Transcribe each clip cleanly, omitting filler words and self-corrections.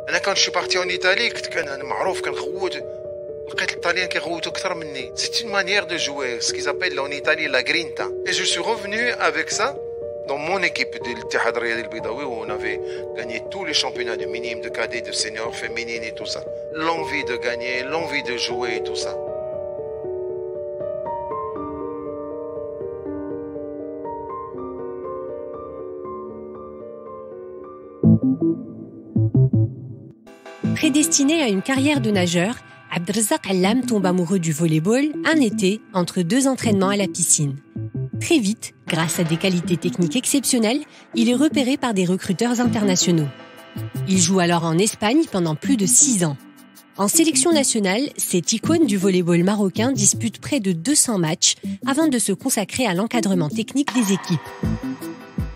انا كنت شي بارتي en Italie كنت انا معروف كنغوت لقيت الطاليان كيغوتوا اكثر مني. C'est une manière de jouer, ce qu'ils appellent en Italie la grinta. Et je suis revenu avec ça dans mon équipe de l'Ittihad Riyadi Al-Bidawi où on avait gagné tous les championnats de minimes, de cadets, de seniors, féminines et tout ça. L'envie de gagner, l'envie de jouer et tout ça. Prédestiné à une carrière de nageur, Abdelrazak Allam tombe amoureux du volley-ball un été entre 2 entraînements à la piscine. Très vite, grâce à des qualités techniques exceptionnelles, il est repéré par des recruteurs internationaux. Il joue alors en Espagne pendant plus de 6 ans. En sélection nationale, cette icône du volley-ball marocain dispute près de 200 matchs avant de se consacrer à l'encadrement technique des équipes.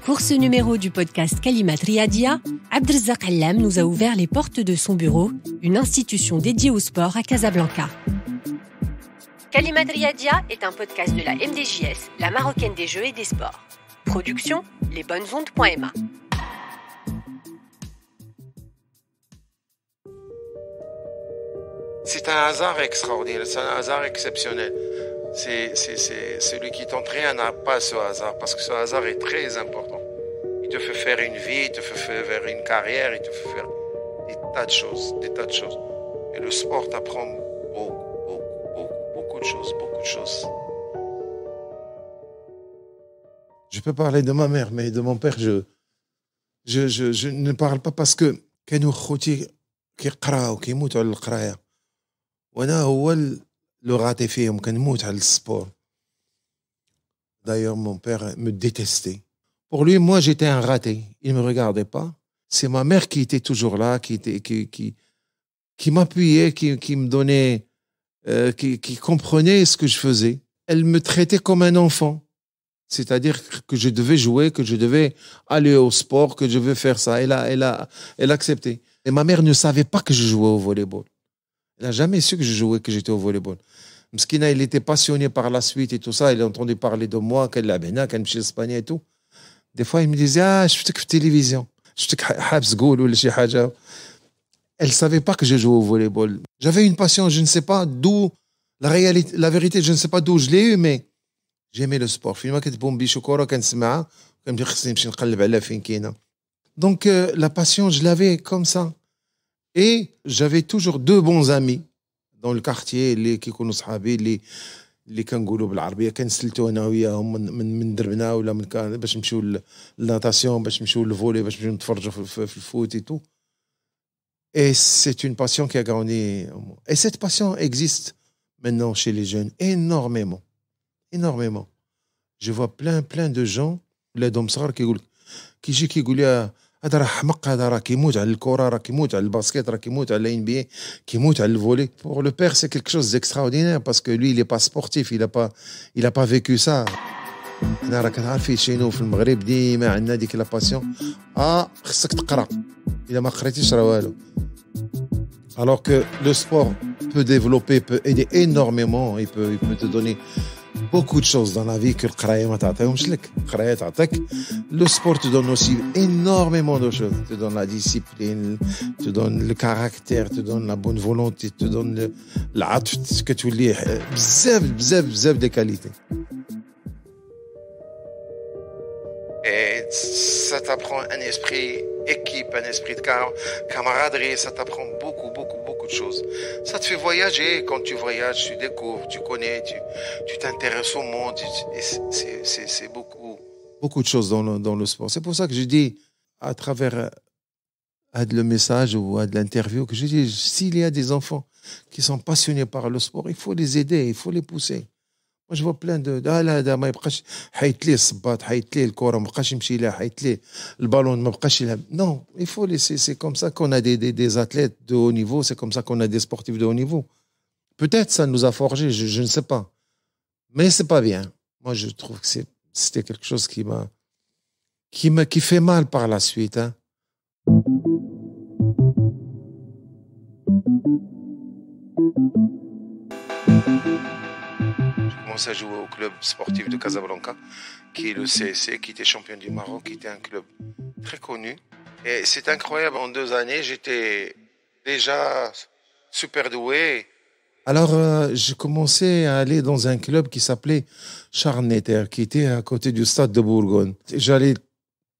Pour ce numéro du podcast Kalimat Riyadia, Abdelrazak Allam nous a ouvert les portes de son bureau, une institution dédiée au sport à Casablanca. Kalimat Riyadia est un podcast de la MDJS, la Marocaine des Jeux et des Sports. Production, lesbonnesondes.ma. C'est un hasard extraordinaire, c'est un hasard exceptionnel. C'est celui qui t'entraîne n'a pas ce hasard, parce que ce hasard est très important. Il te fait faire une vie, il te fait faire une carrière, il te fait faire des tas de choses, des tas de choses. Et le sport t'apprend beaucoup de choses. Je peux parler de ma mère, mais de mon père, je ne parle pas parce que كانوا خوتي كيقراو كيموتوا على القرايه وانا هو le raté فيهم كنموت على السبور. D'ailleurs, mon père me détestait. Pour lui, moi, j'étais un raté. Il ne me regardait pas. C'est ma mère qui était toujours là, qui m'appuyait, qui me donnait, qui comprenait ce que je faisais. Elle me traitait comme un enfant. C'est-à-dire que je devais jouer, que je devais aller au sport, que je devais faire ça. Elle acceptait. Et ma mère ne savait pas que je jouais au volleyball. Elle n'a jamais su que je jouais, que j'étais au volleyball. Mskina, il était passionné par la suite et tout ça. Il a entendu parler de moi, qu'elle l'a bien, qu'elle me chez l'Espagne et tout. Des fois, il me disait, ah, je suis télévision. Je suis habs goul ou le haja. Elle savait pas que je jouais au volleyball. J'avais une passion, je ne sais pas d'où, la vérité, je ne sais pas d'où je l'ai eu, mais j'aimais le sport. فيما كتبون بي شكورة كنسمعها كنمشي خصني نمشي نقلب على فين كاينة. Donc la passion, je l'avais comme ça. Et j'avais toujours 2 bons amis dans le quartier اللي كيكونوا صحابي اللي كنقولوا بالعربيه كنسلتوا انا وياهم من دربنا ولا من كان باش نمشيو للناتاسيون باش نمشيو للفولي باش نمشيو نتفرجوا في الفوت et tout. Et c'est une passion qui a grandi. Et cette passion existe maintenant chez les jeunes énormément. Je vois plein de gens ولادهم صغار كيقول لي هذا راه حمق هذا راه كيموت على الكره راه كيموت على الباسكيت راه كيموت على ال NBA كيموت على الفولي. Pour le père c'est quelque chose d'extraordinaire parce que lui il est pas sportif, il a pas vécu ça. انا راه كنعرفي شنو في المغرب ديما عندنا ديك لا باسيون خصك تقرا الا ما قريتيش راه والو. Alors que le sport peut développer, peut aider énormément, il peut te donner beaucoup de choses dans la vie que القرايه ما تعطيهمش لك. القرايه تعطيك. Le sport te donne aussi énormément de choses. Te donne la discipline, te donne le caractère, te donne la bonne volonté, te donne العطف كتولي بزاف des qualités. Et ça t'apprend un esprit équipe, un esprit de camaraderie, ça t'apprend beaucoup de choses. Ça te fait voyager. Quand tu voyages, tu découvres, tu connais, tu t'intéresses au monde. Et c'est beaucoup de choses dans le sport. C'est pour ça que je dis, à travers le message ou à de l'interview, que je dis, s'il y a des enfants qui sont passionnés par le sport, il faut les aider, il faut les pousser. Moi, je vois plein de لا هذا ما يبقاش حيت ليه الصباط حيت ليه الكره ما بقاش يمشي لها حيت ليه البالون ما بقاش يلعب. Non, il faut laisser. C'est comme ça qu'on a des athlètes de haut niveau, c'est comme ça qu'on a des sportifs de haut niveau. Peut-être ça nous a forgé, je ne sais pas. Mais c'est pas bien. Moi, je trouve que c'était quelque chose qui fait mal par la suite, hein. J'ai commencé à jouer au club sportif de Casablanca, qui est le CSC, qui était champion du Maroc, qui était un club très connu. Et c'est incroyable, en 2 années, j'étais déjà super doué. Alors, j'ai commencé à aller dans un club qui s'appelait Charnetter, qui était à côté du stade de Bourgogne. J'allais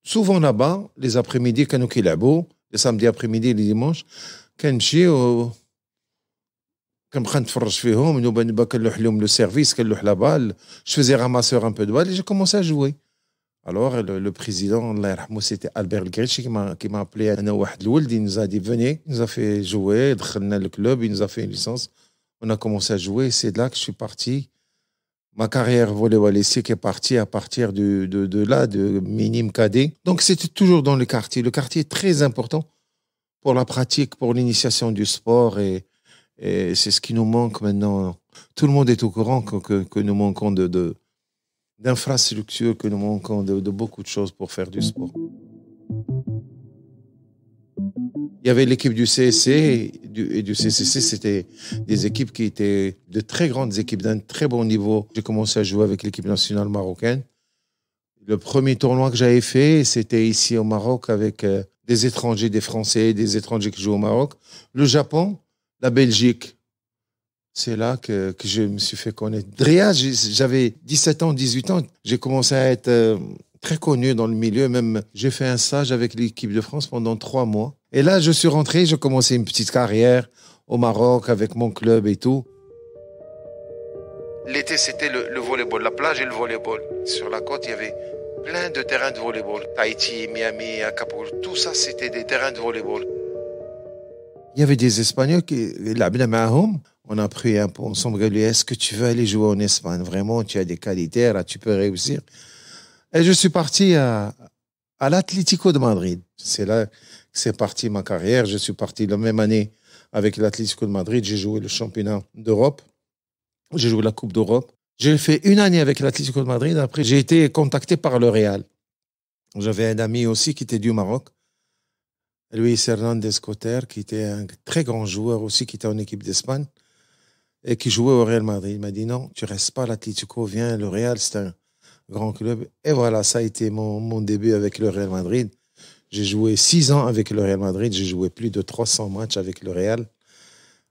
souvent là-bas, les après-midi, quand nous لعبوا, les samedis après-midi, les dimanches, كنمشيو كنبقى نتفرج فيهم نوبا كنلوح لهم لو سيرفيس كنلوح لا بال je faisais ramasseur un peu de balle et j'ai commencé à jouer. Alors le président الله يرحمه c'était Albert Gretsch qui m'a appelé انا واحد الولد, il nous a dit venez, il nous a fait jouer, دخلنا le club, il nous a fait une licence. On a commencé à jouer, c'est de là que je suis parti. Ma carrière volleyballiste est partie à partir de là, de minime cadet. Donc c'était toujours dans le quartier. Le quartier est très important pour la pratique, pour l'initiation du sport et c'est ce qui nous manque maintenant. Tout le monde est au courant que nous manquons d'infrastructures, que nous manquons de beaucoup de choses pour faire du sport. Il y avait l'équipe du CSC et du CCC, c'était des équipes qui étaient de très grandes équipes d'un très bon niveau. J'ai commencé à jouer avec l'équipe nationale marocaine. Le premier tournoi que j'avais fait, c'était ici au Maroc avec des étrangers, des Français, des étrangers qui jouent au Maroc. Le Japon, la Belgique. C'est là que je me suis fait connaître. Drea, j'avais 17 ans, 18 ans. J'ai commencé à être très connu dans le milieu. Même, j'ai fait un stage avec l'équipe de France pendant 3 mois. Et là, je suis rentré, j'ai commencé une petite carrière au Maroc avec mon club et tout. L'été, c'était le volleyball, la plage et le volleyball. Sur la côte, il y avait plein de terrains de volleyball. Tahiti, Miami, Acapulco, tout ça, c'était des terrains de volleyball. Il y avait des Espagnols qui l'abnaient معاهم. On a pris un peu ensemble. Est-ce que tu veux aller jouer en Espagne? Vraiment, tu as des qualités, là, tu peux réussir. Et je suis parti à l'Atlético de Madrid. C'est là que c'est parti ma carrière. Je suis parti la même année avec l'Atlético de Madrid. J'ai joué le championnat d'Europe. J'ai joué la Coupe d'Europe. J'ai fait une année avec l'Atlético de Madrid. Après, j'ai été contacté par le Real. J'avais un ami aussi qui était du Maroc. Luis Hernandez Cotter, qui était un très grand joueur aussi, qui était en équipe d'Espagne et qui jouait au Real Madrid. Il m'a dit non, tu restes pas à l'Atlético, viens, le Real, c'est un grand club. Et voilà, ça a été mon début avec le Real Madrid. J'ai joué 6 ans avec le Real Madrid, j'ai joué plus de 300 matchs avec le Real.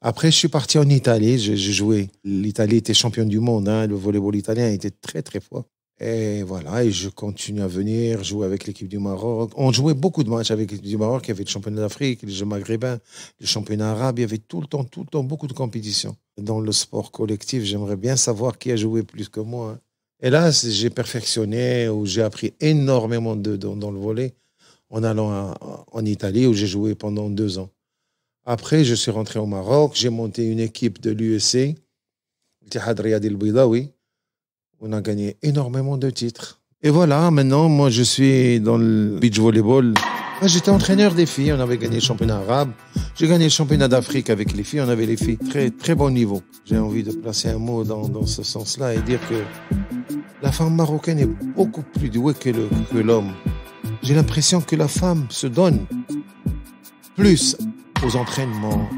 Après, je suis parti en Italie, j'ai joué. L'Italie était championne du monde, hein, le volleyball italien était très très fort. Et voilà, et je continue à venir jouer avec l'équipe du Maroc. On jouait beaucoup de matchs avec l'équipe du Maroc. Il y avait le championnat d'Afrique, les Jeux maghrébins, le championnat arabe. Il y avait tout le temps, beaucoup de compétitions. Dans le sport collectif, j'aimerais bien savoir qui a joué plus que moi. Et là, j'ai perfectionné, où j'ai appris énormément dans le volley en allant en Italie, où j'ai joué pendant 2 ans. Après, je suis rentré au Maroc. J'ai monté une équipe de l'UEC, Ittihad Riyadi El Baidawi. On a gagné énormément de titres. Et voilà, maintenant, moi, je suis dans le beach volleyball. J'étais entraîneur des filles. On avait gagné le championnat arabe. J'ai gagné le championnat d'Afrique avec les filles. On avait les filles très, très bon niveau. J'ai envie de placer un mot dans ce sens-là et dire que la femme marocaine est beaucoup plus douée que l'homme. J'ai l'impression que la femme se donne plus aux entraînements,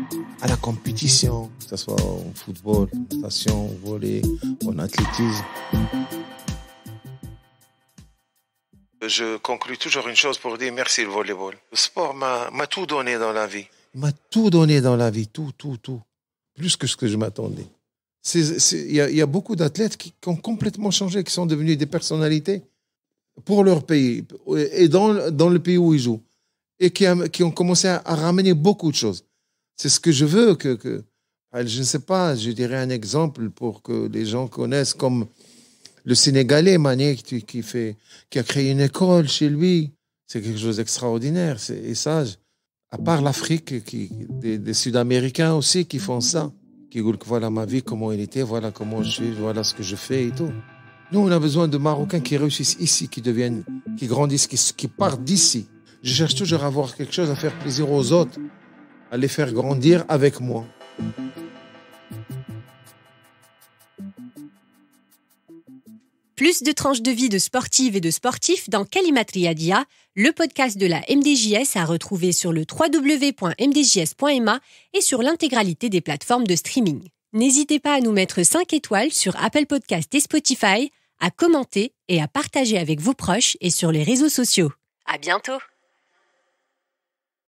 à la compétition, que ce soit en football, en natation, en volley, en athlétisme. Je conclue toujours une chose pour dire merci le volleyball. Le sport m'a tout donné dans la vie. Il m'a tout donné dans la vie, tout. Plus que ce que je m'attendais. Il y a beaucoup d'athlètes qui ont complètement changé, qui sont devenus des personnalités pour leur pays et dans le pays où ils jouent. Et qui ont commencé à ramener beaucoup de choses. C'est ce que je veux je ne sais pas, je dirais un exemple pour que les gens connaissent, comme le Sénégalais Mané qui a créé une école chez lui. C'est quelque chose d'extraordinaire. Et ça, à part l'Afrique, des Sud-Américains aussi qui font ça, qui disent que voilà ma vie, comment elle était, voilà comment je suis, voilà ce que je fais et tout. Nous, on a besoin de Marocains qui réussissent ici, qui grandissent, qui partent d'ici. Je cherche toujours à avoir quelque chose à faire plaisir aux autres, à les faire grandir avec moi. Plus de tranches de vie de sportives et de sportifs dans Kalimat Riyadia, le podcast de la MDJS à retrouver sur le www.mdjs.ma et sur l'intégralité des plateformes de streaming. N'hésitez pas à nous mettre 5 étoiles sur Apple Podcasts et Spotify, à commenter et à partager avec vos proches et sur les réseaux sociaux. À bientôt!